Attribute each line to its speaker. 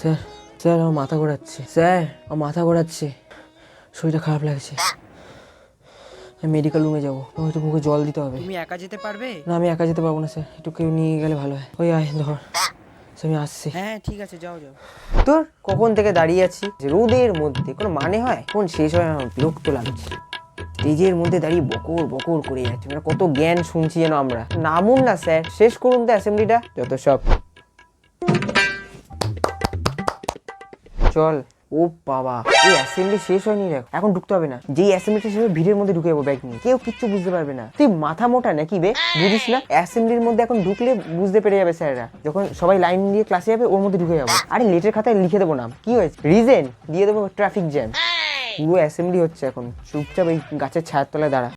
Speaker 1: Sir sir আমার মাথা ঘোরাচ্ছে, sir আমার মাথা ঘোরাচ্ছে, শরীরটা খারাপ লাগছে, আমি মেডিকেল রুমে যাবো, একটু মুখে জল দিতে হবে।
Speaker 2: তুমি একা যেতে পারবে?
Speaker 1: না আমি একা যেতে পারবো না স্যার, একটু কেউ নিয়ে গেলে ভালো হয়। ওই আয় ধর, আমি আসছি।
Speaker 2: হ্যাঁ ঠিক আছে, যাও যাও।
Speaker 1: তোর কখন থেকে দাঁড়িয়ে আছি যে রোদের মধ্যে, কোনো মানে হয়? কোন শেষ হয় আমার বিরক্ত লাগছে। স্টেজের মধ্যে দাঁড়িয়ে বকর বকর করে যাচ্ছে, মানে কত জ্ঞান শুনছি যেন আমরা। নামুন না স্যার, শেষ করুন তো অ্যাসেম্বলিটা, যত সব। চল। ও বাবা, এই অ্যাসেম্বলি শেষ হয়নি রে, এখন ঢুকতে হবে না। যেই অ্যাসেম্বলিটা শেষ হবে ভিড়ের মধ্যে ঢুকে যাবো ব্যাগ নিয়ে, কেউ কিচ্ছু বুঝতে পারবে না। তুই মাথা মোটা নাকি বে, বুঝিস না অ্যাসেম্বলির মধ্যে এখন ঢুকলে বুঝতে পেরে যাবে স্যাররা, যখন সবাই লাইন দিয়ে ক্লাসে যাবে ওর মধ্যে ঢুকে যাবো। আরে লেটের খাতায় লিখে দেবো নাম, কি হয়েছে, রিজেন দিয়ে দেবো ট্রাফিক জ্যাম। পুরো অ্যাসেম্বলি হচ্ছে এখন, চুপচাপ এই গাছের ছায়ার তলায় দাঁড়া।